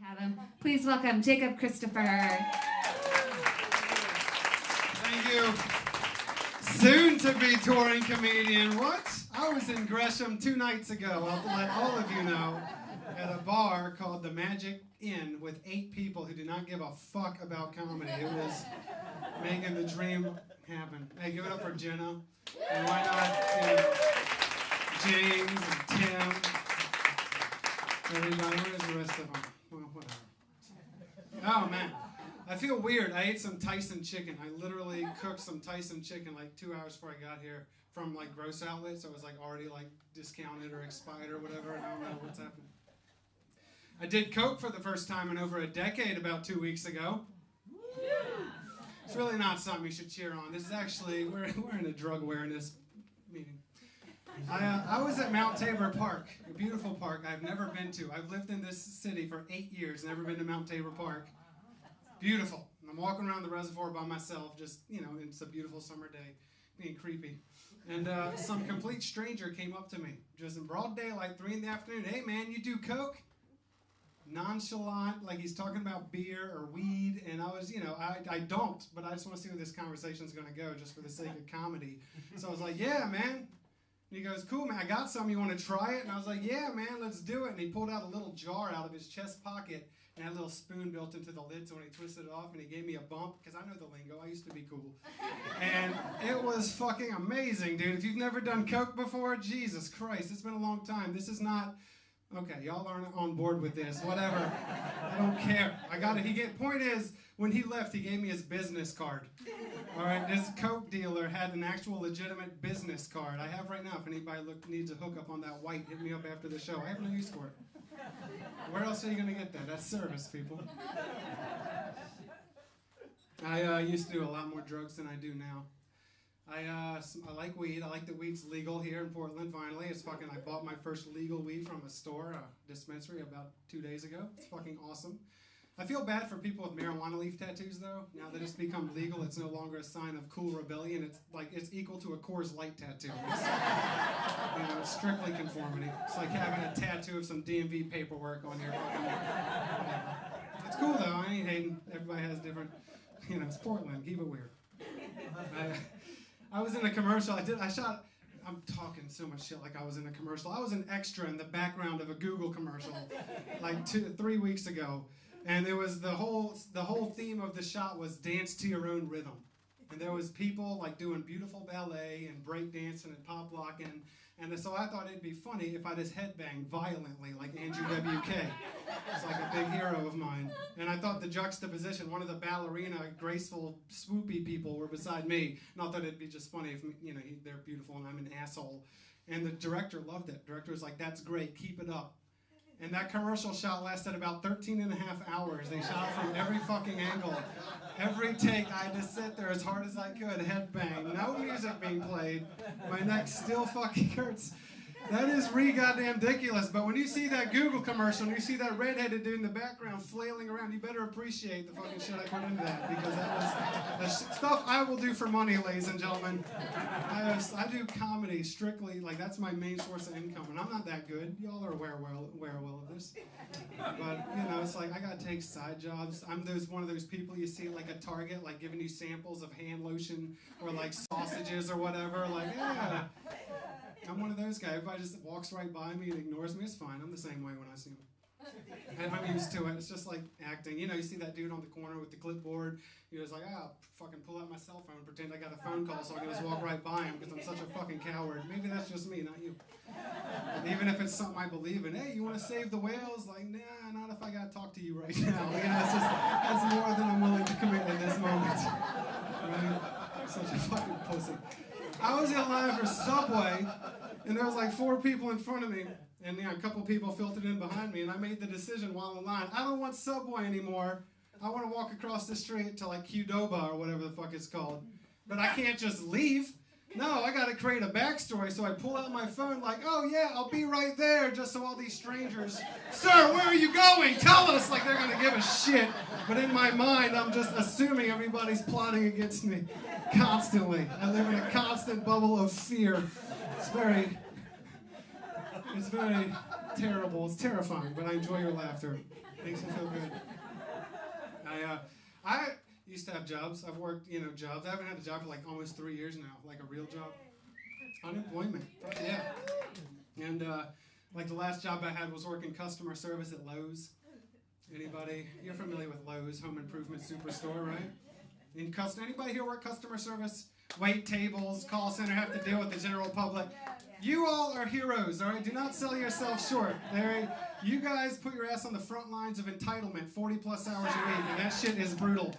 have him. Please welcome Jacob Christopher. Thank you. Soon to be touring comedian. What? I was in Gresham 2 nights ago, I'll let all of you know, at a bar called the Magic Inn with 8 people who did not give a fuck about comedy. It was making the dream happen. Hey, give it up for Jenna. And why not, you know, James and Tim. Everybody, where's the rest of them? Well, whatever. Oh, man. I feel weird. I ate some Tyson chicken. I literally cooked some Tyson chicken like 2 hours before I got here from like gross outlets. So it was like already like discounted or expired or whatever. And I don't know what's happened. I did coke for the first time in over a decade about 2 weeks ago. It's really not something you should cheer on. This is actually, we're in a drug awareness meeting. I was at Mount Tabor Park, a beautiful park I've never been to. I've lived in this city for 8 years, never been to Mount Tabor Park. Beautiful. I'm walking around the reservoir by myself, just, you know, it's a beautiful summer day, being creepy. And some complete stranger came up to me, just in broad daylight, 3 in the afternoon. Hey, man, you do coke? Nonchalant, like he's talking about beer or weed, and I was, you know, I don't, but I just want to see where this conversation's going to go just for the sake of comedy. So I was like, yeah, man. And he goes, cool, man, I got some. You want to try it? And I was like, yeah, man, let's do it. And he pulled out a little jar out of his chest pocket and had a little spoon built into the lid, so when he twisted it off and he gave me a bump, because I know the lingo, I used to be cool. And it was fucking amazing, dude. If you've never done coke before, Jesus Christ, it's been a long time. This is not... Okay, y'all aren't on board with this. Whatever. I don't care. I got it. Point is, when he left, he gave me his business card. All right, this coke dealer had an actual legitimate business card. I have right now. If anybody needs a hookup on that white, hit me up after the show. I have no use for it. Where else are you going to get that? That's service, people. I used to do a lot more drugs than I do now. I like weed. I like that weed's legal here in Portland, finally. I bought my first legal weed from a store, a dispensary, about 2 days ago. It's fucking awesome. I feel bad for people with marijuana leaf tattoos, though. Now that it's become legal, it's no longer a sign of cool rebellion. It's equal to a Coors Light tattoo. It's strictly conformity. It's like having a tattoo of some DMV paperwork on your fucking... It's cool, though. I ain't hating. Everybody has different... it's Portland. Keep it weird. I was in a commercial. I'm talking so much shit like I was in a commercial. I was an extra in the background of a Google commercial like 3 weeks ago. And it was the whole theme of the shot was dance to your own rhythm. And there was people like doing beautiful ballet and break dancing and pop locking. And so I thought it'd be funny if I just headbang violently like Andrew WK. It's like a big hero of mine. And I thought the juxtaposition, one of the ballerina, graceful, swoopy people were beside me. And I thought it'd be just funny if, they're beautiful and I'm an asshole. And the director loved it. The director was like, that's great, keep it up. And that commercial shot lasted about 13 and a half hours. They shot from every fucking angle. Every take, I had to sit there as hard as I could, headbang. No music being played. My neck still fucking hurts. That is goddamn ridiculous. But when you see that Google commercial and you see that redheaded dude in the background flailing around, you better appreciate the fucking shit I put into that. Because that was the stuff I will do for money, ladies and gentlemen. I do comedy strictly, like that's my main source of income. And I'm not that good. Y'all are aware well of this. But, it's like I got to take side jobs. I'm one of those people you see at like a Target, like giving you samples of hand lotion or like sausages or whatever. Like, yeah. I'm one of those guys. Everybody just walks right by me and ignores me. It's fine. I'm the same way when I see them. And I'm used to it. It's just like acting. You see that dude on the corner with the clipboard. He was like, fucking pull out my cell phone and pretend I got a phone call so I can just walk right by him because I'm such a fucking coward. Maybe that's just me, not you. And even if it's something I believe in. Hey, you want to save the whales? Like, nah, not if I got to talk to you right now. That's more than I'm willing to commit in this moment. Right? I'm such a fucking pussy. I was in line for Subway, and there was like 4 people in front of me, and a couple people filtered in behind me, and I made the decision while in line, I don't want Subway anymore. I want to walk across the street to like Qdoba or whatever the fuck it's called. But I can't just leave. No, I got to create a backstory, so I pull out my phone like, oh yeah, I'll be right there, just so all these strangers, sir, where are you going? Tell us, like they're going to give a shit. But in my mind, I'm just assuming everybody's plotting against me constantly. I live in a constant bubble of fear. It's very terrible. It's terrifying, but I enjoy your laughter. Makes me feel good. I used to have jobs. I've worked, jobs. I haven't had a job for like almost 3 years now, like a real job. Unemployment. Fuck yeah. And like the last job I had was working customer service at Lowe's. Anybody? You're familiar with Lowe's, home improvement superstore, right? Anybody here work customer service? Wait tables, call center, have to deal with the general public. You all are heroes, all right? Do not sell yourself short. You guys put your ass on the front lines of entitlement 40 plus hours a week, and that shit is brutal.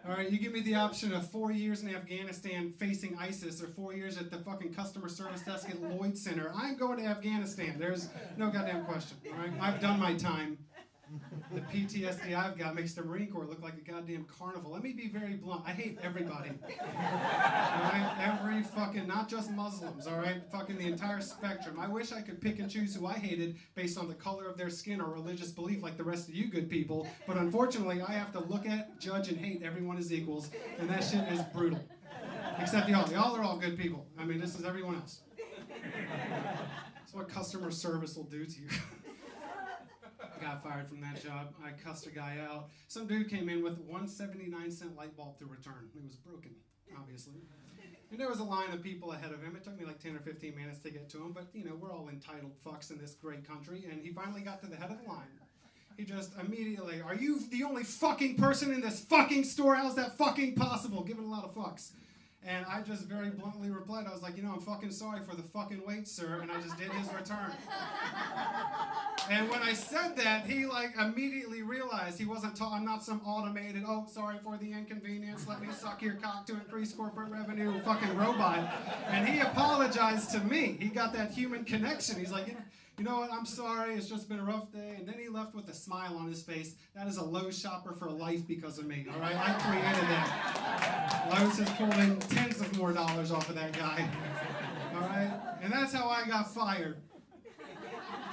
All right, you give me the option of 4 years in Afghanistan facing ISIS or 4 years at the fucking customer service desk at Lloyd Center. I'm going to Afghanistan. There's no goddamn question, all right? I've done my time. The PTSD I've got makes the Marine Corps look like a goddamn carnival. Let me be very blunt. I hate everybody. Alright? Every fucking, not just Muslims, alright? Fucking the entire spectrum. I wish I could pick and choose who I hated based on the color of their skin or religious belief like the rest of you good people. But unfortunately, I have to look at, judge, and hate everyone as equals. And that shit is brutal. Except y'all. Y'all are all good people. I mean, this is everyone else. That's what customer service will do to you. Got fired from that job. I cussed a guy out. Some dude came in with a 1.79-cent light bulb to return. It was broken, obviously. And there was a line of people ahead of him. It took me like 10 or 15 minutes to get to him, but we're all entitled fucks in this great country. And he finally got to the head of the line. He just immediately, are you the only fucking person in this fucking store? How's that fucking possible? Giving a lot of fucks. And I just very bluntly replied, I was like, I'm fucking sorry for the fucking wait, sir, and I just did his return. And when I said that, he immediately realized he wasn't I'm not some automated, sorry for the inconvenience, let me suck your cock to increase corporate revenue fucking robot. And he apologized to me. He got that human connection. He's like, you know what, I'm sorry, it's just been a rough day. And then he left with a smile on his face. That is a Lowe's shopper for life because of me, all right? I created that. Lowe's has pulled in tens of more dollars off of that guy, all right? And that's how I got fired.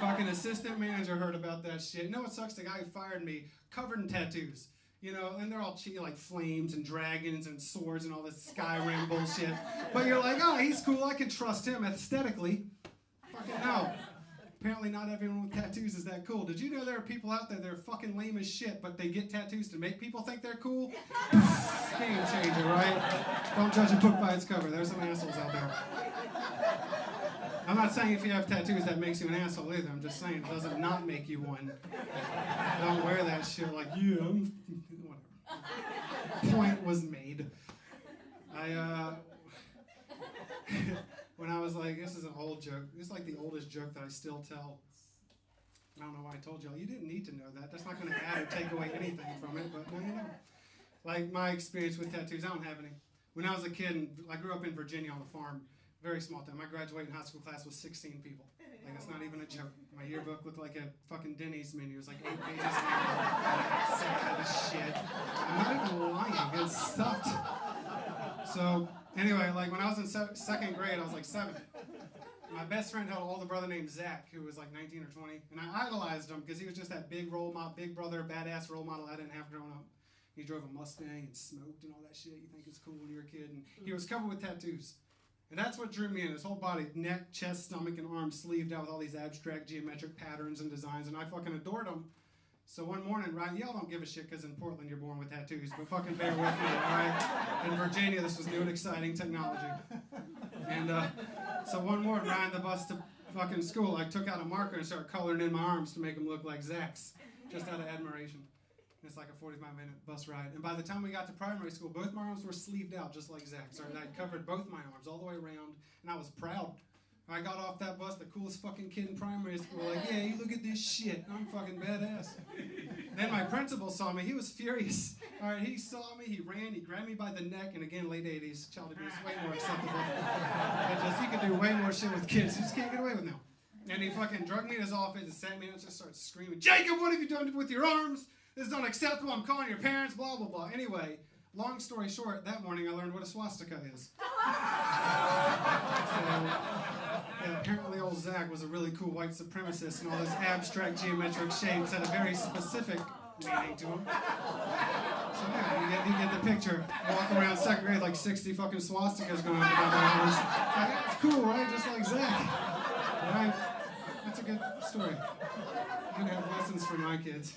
Fucking assistant manager heard about that shit. You know what sucks? The guy who fired me, covered in tattoos. And they're all cheap, like flames and dragons and swords and all this Skyrim bullshit. But you're like, oh, he's cool, I can trust him aesthetically. Fucking no. Apparently not everyone with tattoos is that cool. Did you know there are people out there that are fucking lame as shit, but they get tattoos to make people think they're cool? Game changer, right? Don't judge a book by its cover. There's some assholes out there. I'm not saying if you have tattoos that makes you an asshole either. I'm just saying it doesn't not make you one. Don't wear that shit like, yeah, I'm... Whatever. Point was made. When I was like, this is an old joke. This is like the oldest joke that I still tell. I don't know why I told y'all. You didn't need to know that. That's not going to add or take away anything from it, but now you know. Like my experience with tattoos, I don't have any. When I was a kid, I grew up in Virginia on a farm, very small town. My graduating high school class was 16 people. Like, it's not even a joke. My yearbook looked like a fucking Denny's menu. It was like 8 pages long. Sad as shit. I'm not even lying. It sucked. So, anyway, like when I was in second grade, I was like 7. My best friend had an older brother named Zach, who was like 19 or 20. And I idolized him because he was just that big role model, big brother, badass role model I didn't have growing up. He drove a Mustang and smoked and all that shit you think is cool when you're a kid. And he was covered with tattoos. And that's what drew me in. His whole body, neck, chest, stomach, and arms sleeved out with all these abstract geometric patterns and designs. And I fucking adored him. So one morning, right, y'all don't give a shit because in Portland you're born with tattoos, but fucking bear with me, all right? In Virginia, this was new and exciting technology. And so one morning, riding the bus to fucking school, I took out a marker and started coloring in my arms to make them look like Zach's, just out of admiration. And it's like a 45-minute bus ride. And by the time we got to primary school, both my arms were sleeved out just like Zach's. And I covered both my arms all the way around, and I was proud. I got off that bus, the coolest fucking kid in primary school, like, yeah, you look at this shit. I'm fucking badass. Then my principal saw me. He was furious. All right, he saw me. He ran. He grabbed me by the neck. And again, late 80s, child abuse, way more acceptable. You can do way more shit with kids. You just can't get away with now. And he fucking drugged me in his office and sat me and just started screaming, Jacob, what have you done with your arms? This is unacceptable. I'm calling your parents, blah, blah, blah. Anyway, long story short, that morning I learned what a swastika is. Yeah, apparently old Zach was a really cool white supremacist, and all those abstract geometric shapes had a very specific meaning to him. So yeah, you get the picture. Walk around second grade like 60 fucking swastikas going on above my arms. Like, that's cool, right? Just like Zach. Right? That's a good story. I'm gonna have lessons for my kids.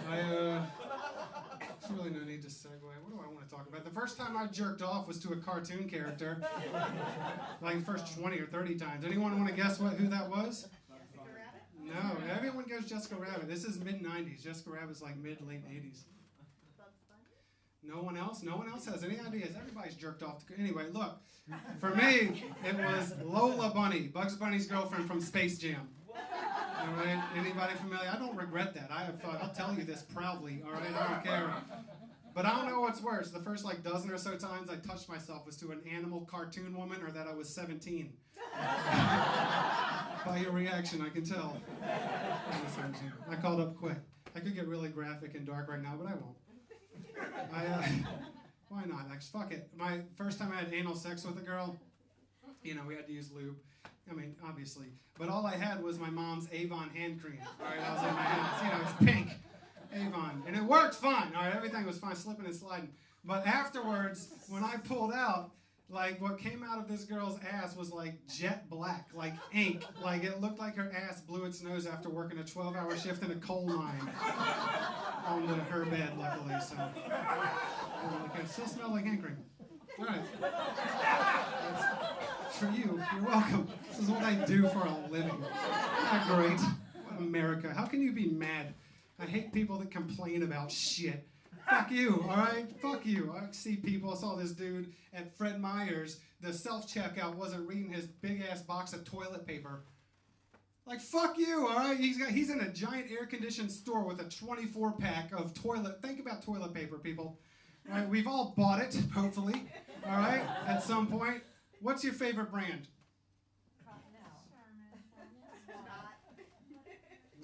There's really no need to segue. What do I want to talk about? The first time I jerked off was to a cartoon character. Like the first 20 or 30 times. Anyone want to guess who that was? Jessica Rabbit? No, everyone goes Jessica Rabbit. This is mid-90s. Jessica Rabbit's like mid-late 80s. Bugs Bunny? No one else? No one else has any ideas. Everybody's jerked off. Anyway, look. For me, it was Lola Bunny, Bugs Bunny's girlfriend from Space Jam. All right? Anybody familiar? I don't regret that. I'll tell you this proudly. All right? I don't care. But I don't know what's worse. The first like dozen or so times I touched myself was to an animal cartoon woman or that I was 17. By your reaction, I can tell. I was 17. I called up quick. I could get really graphic and dark right now, but I won't. Why not? Actually, fuck it. My first time I had anal sex with a girl, we had to use lube. I mean, obviously. But all I had was my mom's Avon hand cream. All right, I was in my hands. It's pink. Avon. And it worked fine. All right, everything was fine, slipping and sliding. But afterwards, when I pulled out, like what came out of this girl's ass was like jet black, like ink. Like it looked like her ass blew its nose after working a 12-hour shift in a coal mine on her bed, luckily. So it still smelled like hand cream. All right. That's for you. You're welcome. This is what I do for a living. Isn't that great? What America. How can you be mad? I hate people that complain about shit. Fuck you, all right? Fuck you. I see people. I saw this dude at Fred Meyer's. The self-checkout wasn't reading his big-ass box of toilet paper. Like, fuck you, all right? He's in a giant air-conditioned store with a 24-pack of toilet. Think about toilet paper, people. All right, we've all bought it, hopefully, all right, at some point. What's your favorite brand? All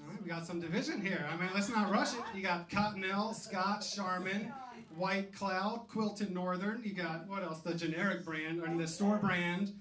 right, we got some division here. I mean, let's not rush it. You got Cottonelle, Scott, Charmin, White Cloud, Quilted Northern. You got, what else? The generic brand, or the store brand.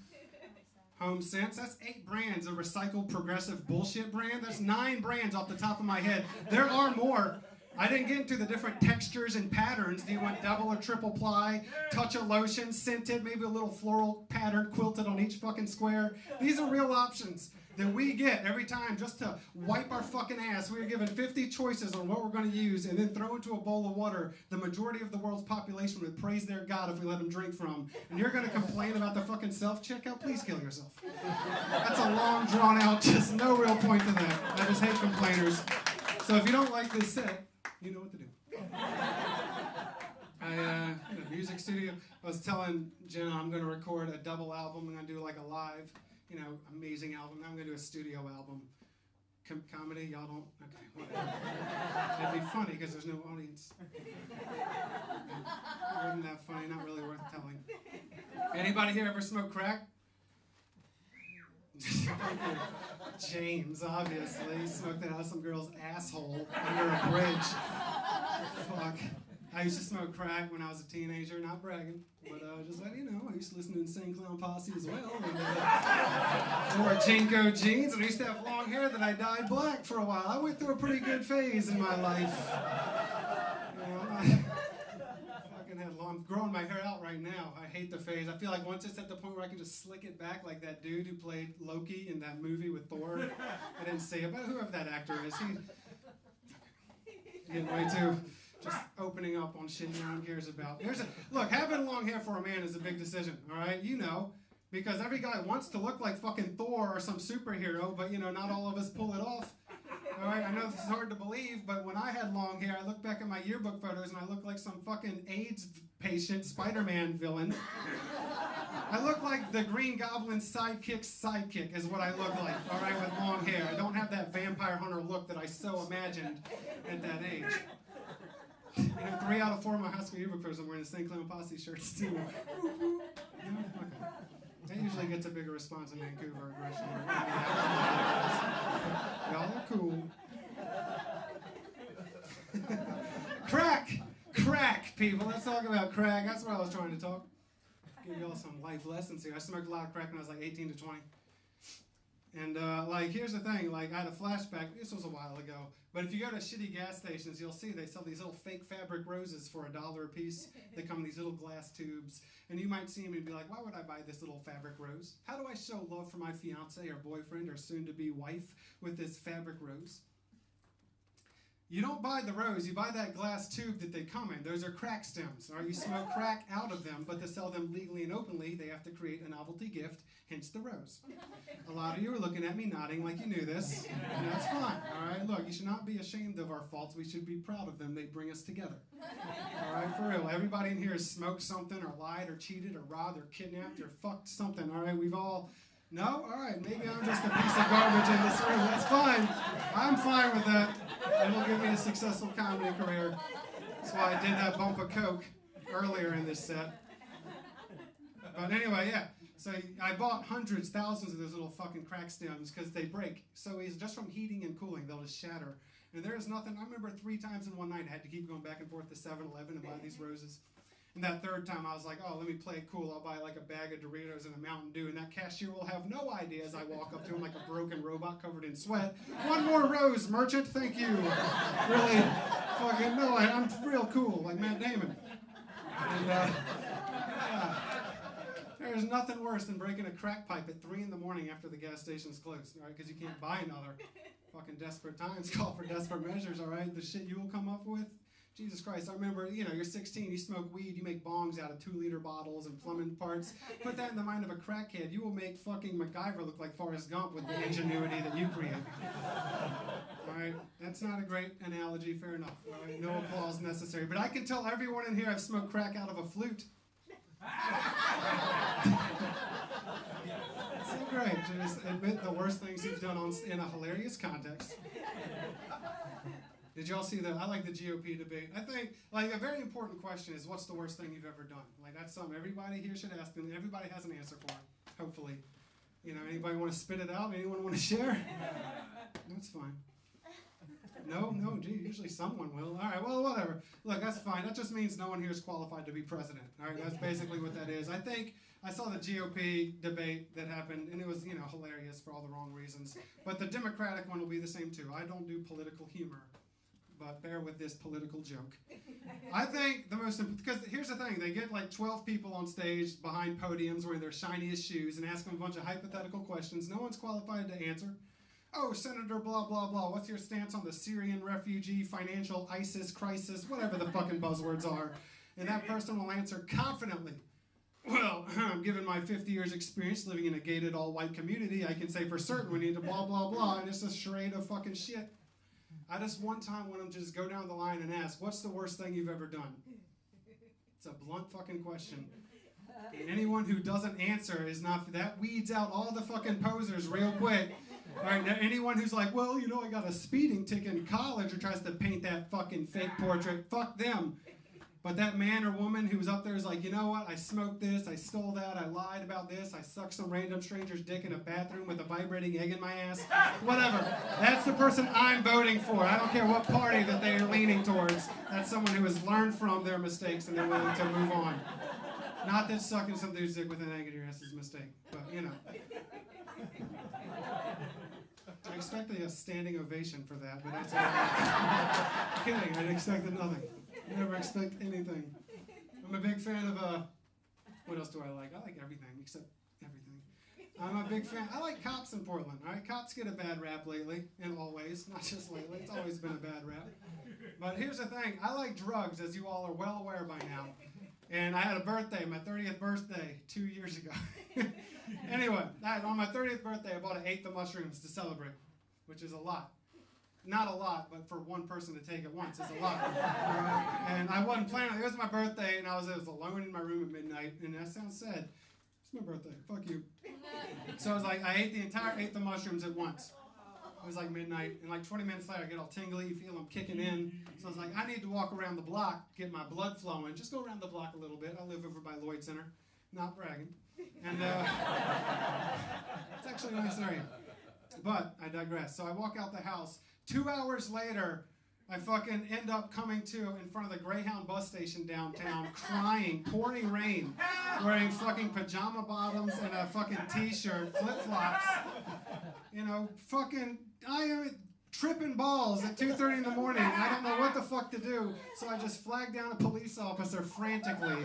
Home Sense. That's 8 brands. A recycled progressive bullshit brand. That's 9 brands off the top of my head. There are more. I didn't get into the different textures and patterns. Do you want double or triple ply, touch of lotion, scented, maybe a little floral pattern quilted on each fucking square? These are real options that we get every time just to wipe our fucking ass. We are given 50 choices on what we're going to use and then throw into a bowl of water the majority of the world's population would praise their God if we let them drink from. And you're going to complain about the fucking self-checkout? Please kill yourself. That's a long, drawn-out, just no real point to that. I just hate complainers. So if you don't like this set, you know what to do. In a music studio, I was telling Jenna I'm going to record a double album. I'm going to do like a live, amazing album. Now I'm going to do a studio album. Comedy, y'all don't? Okay, whatever. It'd be funny because there's no audience. Wasn't that funny? Not really worth telling. Anybody here ever smoke crack? James, obviously, smoked it out of some girl's asshole under a bridge. Fuck. I used to smoke crack when I was a teenager, not bragging, but just letting you know, I used to listen to Insane Clown Posse as well. And, wore Jinko jeans, and I used to have long hair that I dyed black for a while. I went through a pretty good phase in my life. I'm growing my hair out right now. I hate the phase. I feel like once it's at the point where I can just slick it back like that dude who played Loki in that movie with Thor. I didn't see it, but whoever that actor is, he's getting way too just opening up on shit no one cares about. Look, having long hair for a man is a big decision, all right? Because every guy wants to look like fucking Thor or some superhero, but not all of us pull it off. All right, I know this is hard to believe, but when I had long hair, I look back at my yearbook photos and I look like some fucking AIDS patient Spider-Man villain. I look like the Green Goblin's sidekick's sidekick is what I look like, all right, with long hair. I don't have that vampire hunter look that I so imagined at that age. 3 out of 4 of my high school yearbook photos I'm wearing the St. Clown Posse shirts too. Okay. That usually gets a bigger response in Vancouver aggression. Y'all are cool. Crack, people. Let's talk about crack. That's what I was trying to talk. Give y'all some life lessons here. I smoked a lot of crack when I was like 18 to 20. And here's the thing. I had a flashback. This was a while ago. But if you go to shitty gas stations, you'll see they sell these little fake fabric roses for $1 a piece. They come in these little glass tubes. And you might see them and be like, why would I buy this little fabric rose? How do I show love for my fiance or boyfriend or soon-to-be wife with this fabric rose? You don't buy the rose, you buy that glass tube that they come in. Those are crack stems, all right? You smoke crack out of them, but to sell them legally and openly, they have to create a novelty gift, hence the rose. A lot of you are looking at me nodding like you knew this, and that's fine, all right? Look, you should not be ashamed of our faults. We should be proud of them. They bring us together, all right? For real, everybody in here has smoked something or lied or cheated or robbed or kidnapped or fucked something, all right? We've all... No? All right, maybe I'm just a piece of garbage in this room. That's fine. I'm fine with that. It'll give me a successful comedy career. That's why I did that bump of coke earlier in this set. But anyway, yeah. So I bought hundreds, thousands of those little fucking crack stems because they break so easy. Just from heating and cooling, they'll just shatter. And there's nothing. I remember 3 times in one night I had to keep going back and forth to 7-Eleven and buy these roses. And that third time, I was like, oh, let me play it cool. I'll buy like a bag of Doritos and a Mountain Dew. And that cashier will have no idea as I walk up to him like a broken robot covered in sweat. One more rose, merchant, thank you. Really fucking, no, I'm real cool, like Matt Damon. And, yeah. There's nothing worse than breaking a crack pipe at 3 in the morning after the gas station's closed, all right? Because you can't buy another. Fucking desperate times call for desperate measures, all right? The shit you will come up with. Jesus Christ, I remember, you're 16, you smoke weed, you make bongs out of 2-liter bottles and plumbing parts. Put that in the mind of a crackhead, you will make fucking MacGyver look like Forrest Gump with the ingenuity that you create. All right, that's not a great analogy, fair enough. All right, no applause necessary. But I can tell everyone in here I've smoked crack out of a flute. It's so great to just admit the worst things you've done in a hilarious context. Did y'all see that? I like the GOP debate. I think, like, a very important question is, what's the worst thing you've ever done? Like, that's something everybody here should ask, and everybody has an answer for it, hopefully. Anybody want to spit it out? Anyone want to share? That's fine. No, gee, usually someone will. All right, well, whatever. Look, that's fine. That just means no one here is qualified to be president. All right, that's basically what that is. I think I saw the GOP debate that happened, and it was, hilarious for all the wrong reasons. But the Democratic one will be the same, too. I don't do political humor. But bear with this political joke. I think because here's the thing, they get like 12 people on stage behind podiums wearing their shiniest shoes and ask them a bunch of hypothetical questions. No one's qualified to answer. Oh, Senator blah, blah, blah, what's your stance on the Syrian refugee, financial ISIS crisis, whatever the fucking buzzwords are. And that person will answer confidently. Well, given my 50 years experience living in a gated all-white community, I can say for certain we need to blah, blah, blah, and it's a charade of fucking shit. I just one time want them to just go down the line and ask, what's the worst thing you've ever done? It's a blunt fucking question. And anyone who doesn't answer that weeds out all the fucking posers real quick. All right, now anyone who's like, well, I got a speeding ticket in college or tries to paint that fucking fake portrait, fuck them. But that man or woman who's up there is like, you know what, I smoked this, I stole that, I lied about this, I sucked some random stranger's dick in a bathroom with a vibrating egg in my ass, whatever. That's the person I'm voting for. I don't care what party that they are leaning towards. That's someone who has learned from their mistakes and they're willing to move on. Not that sucking some dude's dick with an egg in your ass is a mistake, but I expected a standing ovation for that, but that's all. Kidding, I expected nothing. I never expect anything. I'm a big fan of, what else do I like? I like everything, except everything. I'm a big fan. I like cops in Portland, all right? Cops get a bad rap lately, and always, not just lately. It's always been a bad rap. But here's the thing. I like drugs, as you all are well aware by now. And I had a birthday, my 30th birthday, 2 years ago. Anyway, on my 30th birthday, I bought an eighth of mushrooms to celebrate, which is a lot. Not a lot, but for one person to take at once is a lot. And I wasn't planning. It was my birthday, and I was alone in my room at midnight. And that sounds sad. It's my birthday. Fuck you. So I was like, I ate the entire eighth of mushrooms at once. It was like midnight, and like 20 minutes later, I get all tingly, feel them kicking in. So I was like, I need to walk around the block, get my blood flowing. Just go around the block a little bit. I live over by Lloyd Center. Not bragging. And it's actually a nice area. But I digress. So I walk out the house. 2 hours later, I fucking end up coming to in front of the Greyhound bus station downtown, crying, pouring rain, wearing fucking pajama bottoms and a fucking t-shirt, flip-flops. I am tripping balls at 2:30 in the morning. I don't know what the fuck to do, so I just flagged down a police officer frantically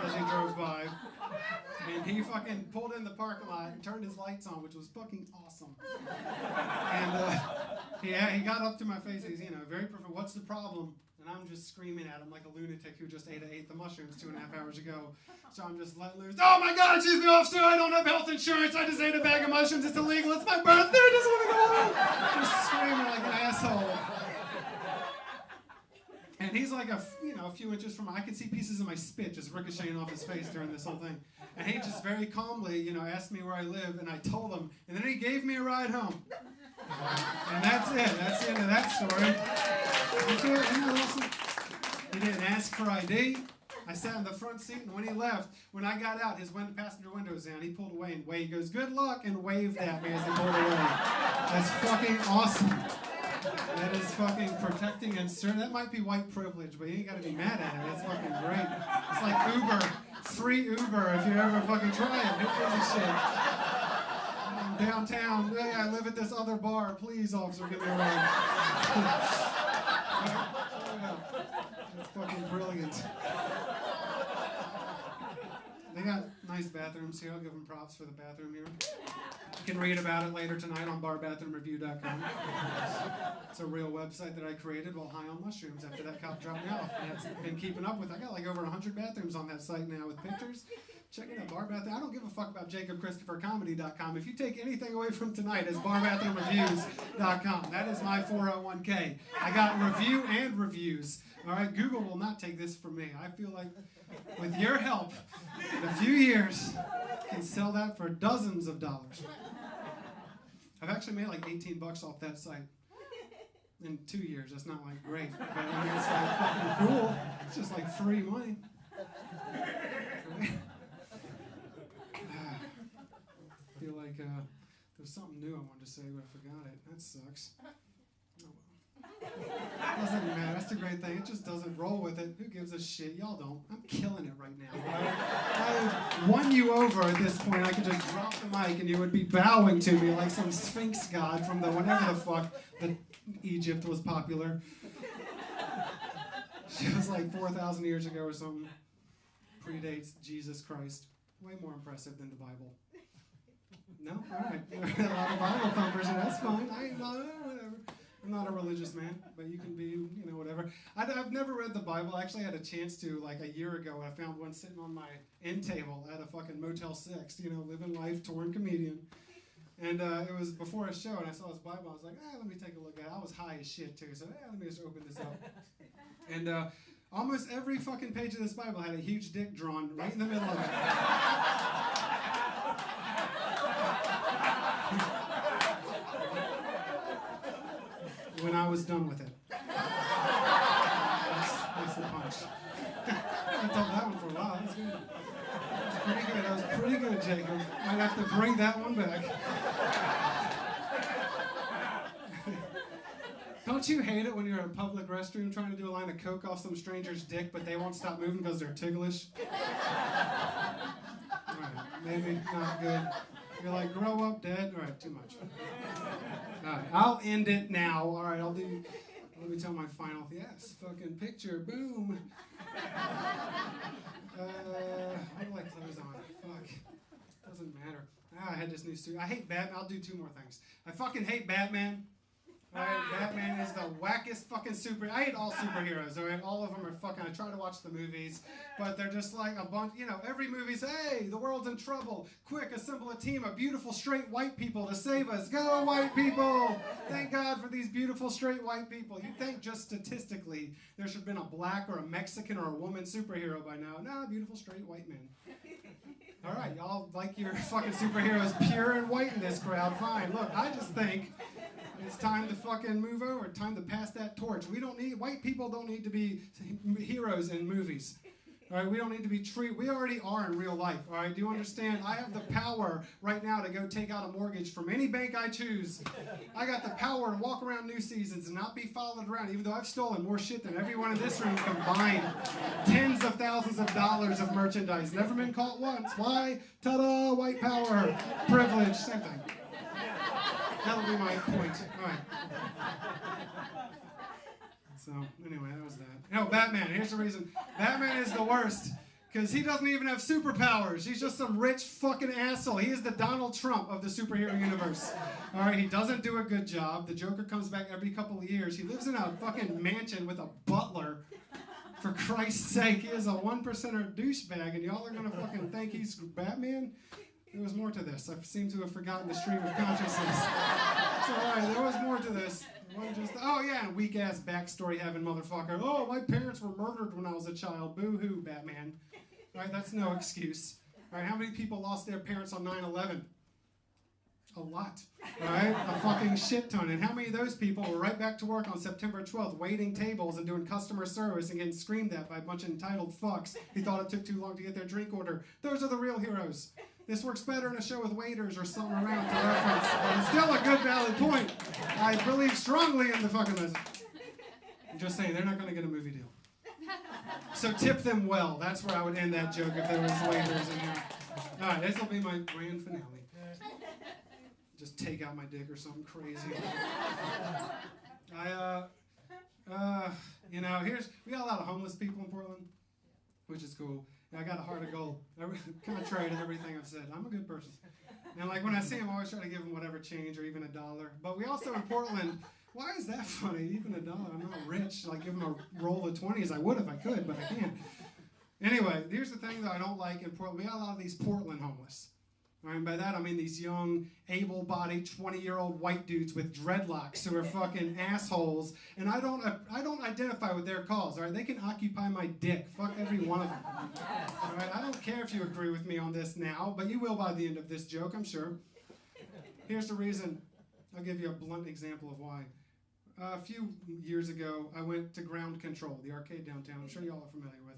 as he drove by. And he fucking pulled in the parking lot and turned his lights on, which was fucking awesome. And he Yeah, he got up to my face. He's, very perfect. What's the problem? And I'm just screaming at him like a lunatic who just ate the mushrooms 2.5 hours ago. So I'm just letting loose. Oh my God, she's the officer. I don't have health insurance. I just ate a bag of mushrooms. It's illegal. It's my birthday. I just want to go home. Just screaming like an asshole. And he's like a few inches from. I could see pieces of my spit just ricocheting off his face during this whole thing. And he just very calmly, asked me where I live, and I told him. And then he gave me a ride home. And that's it. That's the end of that story. He didn't ask for ID. I sat in the front seat, and when he left, when I got out, his passenger window was down. He pulled away and waved. He goes, "Good luck," and waved at me as he pulled away. That's fucking awesome. That is fucking protecting and serving. That might be white privilege, but you ain't got to be mad at it. That's fucking great. It's like Uber. Free Uber if you ever fucking try it. Who gives a shit? Downtown. Hey, I live at this other bar. Please, officer, give me a ride. That's fucking brilliant. They got nice bathrooms here. I'll give them props for the bathroom here. You can read about it later tonight on barbathroomreview.com. It's a real website that I created while high on mushrooms after that cop dropped me off. And it's been keeping up with. I got like over 100 bathrooms on that site now with pictures. Check it out, Bar Bathroom. I don't give a fuck about JacobChristopherComedy.com. If you take anything away from tonight, it's barbathroomreviews.com. That is my 401k. I got review and reviews. All right, Google will not take this from me. I feel like with your help, in a few years, I can sell that for dozens of dollars. I've actually made like $18 off that site in 2 years. That's not like great, but I mean, it's like fucking cool. It's just like free money. I feel like there's something new I wanted to say, but I forgot it. That sucks. Oh, well. Doesn't matter. That's the great thing. It just doesn't roll with it. Who gives a shit? Y'all don't. I'm killing it right now. I won you over at this point. I could just drop the mic and you would be bowing to me like some Sphinx god from the whenever the fuck that Egypt was popular. She was like 4,000 years ago or something. Predates Jesus Christ. Way more impressive than the Bible. No? Alright. A lot of Bible thumpers, and that's fine. Whatever. I'm not a religious man, but you can be, whatever. I've never read the Bible. I actually had a chance to, like, a year ago. I found one sitting on my end table at a fucking Motel 6, living life, touring comedian. And it was before a show, and I saw his Bible. I was like, let me take a look at it. I was high as shit, too, so let me just open this up. And almost every fucking page of this Bible had a huge dick drawn right in the middle of it. When I was done with it. That's the punch. I told that one for a while. That's good. That was pretty good, Jacob. Might have to bring that one back. Don't you hate it when you're in a public restroom trying to do a line of coke off some stranger's dick, but they won't stop moving because they're ticklish? All right, maybe not good. You're like, grow up, Dad. All right, too much. All right, I'll end it now. All right, let me tell my final. Yes, fucking picture. Boom. What do I close on? Fuck. Doesn't matter. I had this new suit. I hate Batman. I'll do 2 more things. I fucking hate Batman. All right, Batman is the wackest fucking I hate all superheroes, all right? All of them are fucking, I try to watch the movies, but they're just like a bunch, every movie's, hey, the world's in trouble. Quick, assemble a team of beautiful straight white people to save us. Go, white people! Thank God for these beautiful straight white people. You'd think just statistically there should have been a black or a Mexican or a woman superhero by now. Nah, beautiful straight white men. All right, y'all like your fucking superheroes pure and white in this crowd. Fine. Look, I just think it's time to fucking move over. Time to pass that torch. White people don't need to be heroes in movies. All right, we don't need to be treated. We already are in real life. All right, do you understand? I have the power right now to go take out a mortgage from any bank I choose. I got the power to walk around New Seasons and not be followed around, even though I've stolen more shit than everyone in this room combined. Tens of thousands of dollars of merchandise. Never been caught once. Why? Ta-da! White power, privilege, same thing. That'll be my point. All right. So, anyway, that was that. No, Batman. Here's the reason. Batman is the worst. Because he doesn't even have superpowers. He's just some rich fucking asshole. He is the Donald Trump of the superhero universe. All right, he doesn't do a good job. The Joker comes back every couple of years. He lives in a fucking mansion with a butler. For Christ's sake, he is a 1%er douchebag, and y'all are gonna fucking think he's Batman? There was more to this. I seem to have forgotten the stream of consciousness. It's all right, there was more to this. It wasn't just, oh yeah, and weak-ass backstory having motherfucker. Oh, my parents were murdered when I was a child. Boo-hoo, Batman. All right, that's no excuse. All right, how many people lost their parents on 9/11? A lot, all right? A fucking shit ton. And how many of those people were right back to work on September 12th, waiting tables and doing customer service and getting screamed at by a bunch of entitled fucks who thought it took too long to get their drink order? Those are the real heroes. This works better in a show with waiters or something around to reference, but it's still a good, valid point. I believe strongly in the fucking message. I'm just saying, they're not going to get a movie deal. So tip them well. That's where I would end that joke if there was waiters in here. All right, this will be my grand finale. Just take out my dick or something crazy. We got a lot of homeless people in Portland, which is cool. I got a heart of gold. Contrary to everything I've said, I'm a good person. And like when I see them, I always try to give them whatever change or even $1. But we also in Portland, why is that funny? Even $1. I'm not rich. Like give them a roll of 20s. I would if I could, but I can't. Anyway, here's the thing that I don't like in Portland. We got a lot of these Portland homeless. And by that I mean these young, able-bodied, 20-year-old white dudes with dreadlocks who are fucking assholes. And I don't identify with their cause. All right, they can occupy my dick. Fuck every one of them. All right, I don't care if you agree with me on this now, but you will by the end of this joke, I'm sure. Here's the reason. I'll give you a blunt example of why. A few years ago, I went to Ground Control, the arcade downtown. I'm sure y'all are familiar with.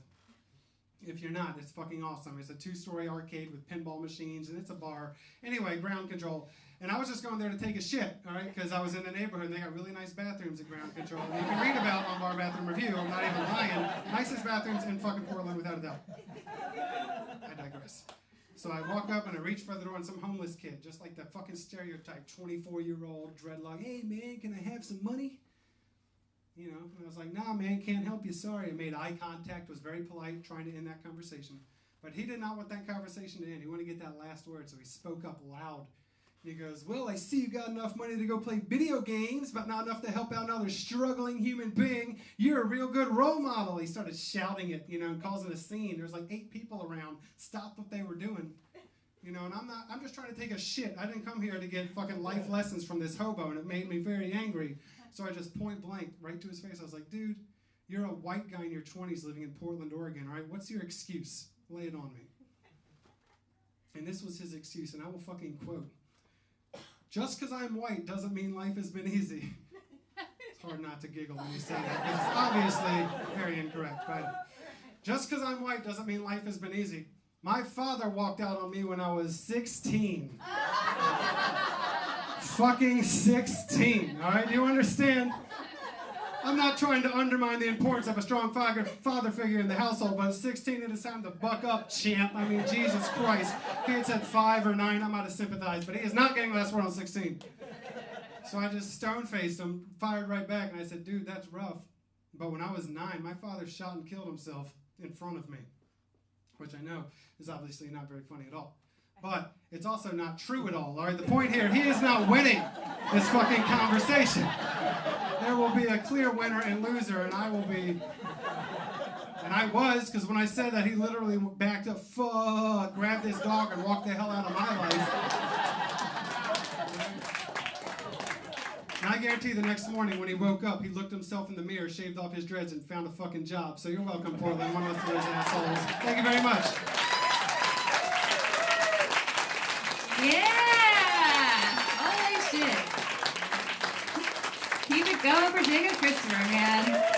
If you're not, it's fucking awesome. It's a 2-story arcade with pinball machines, and it's a bar. Anyway, Ground Control. And I was just going there to take a shit, all right, because I was in the neighborhood, and they got really nice bathrooms at Ground Control. And you can read about on Bar Bathroom Review. I'm not even lying. Nicest bathrooms in fucking Portland, without a doubt. I digress. So I walk up, and I reach for the door, and some homeless kid, just like the fucking stereotype, 24-year-old dreadlock. Hey, man, can I have some money? You know, and I was like, nah, man, can't help you, sorry. I made eye contact, was very polite, trying to end that conversation. But he did not want that conversation to end. He wanted to get that last word, so he spoke up loud. He goes, well, I see you got enough money to go play video games, but not enough to help out another struggling human being. You're a real good role model. He started shouting it, you know, and causing a scene. There was like 8 people around, stopped what they were doing. You know, and I'm just trying to take a shit. I didn't come here to get fucking life lessons from this hobo, and it made me very angry. So I just point blank right to his face. I was like, dude, you're a white guy in your 20s living in Portland, Oregon, all right? What's your excuse? Lay it on me. And this was his excuse, and I will fucking quote. Just because I'm white doesn't mean life has been easy. It's hard not to giggle when you say that. It's obviously very incorrect, right? Just because I'm white doesn't mean life has been easy. My father walked out on me when I was 16. Fucking 16, all right? Do you understand? I'm not trying to undermine the importance of a strong father figure in the household, but at 16 it is time to buck up, champ. I mean, Jesus Christ. If he had said 5 or 9, I might have sympathized, but he is not getting last word on 16. So I just stone-faced him, fired right back, and I said, dude, that's rough. But when I was 9, my father shot and killed himself in front of me, which I know is obviously not very funny at all. But it's also not true at all right? The point here, he is not winning this fucking conversation. There will be a clear winner and loser, and I will be... And I was, because when I said that, he literally backed up, grabbed his dog, and walked the hell out of my life. And I guarantee the next morning when he woke up, he looked himself in the mirror, shaved off his dreads, and found a fucking job. So you're welcome, Portland, one of those assholes. Thank you very much. Yeah! Holy shit. Keep it going for Jacob Christopher, man.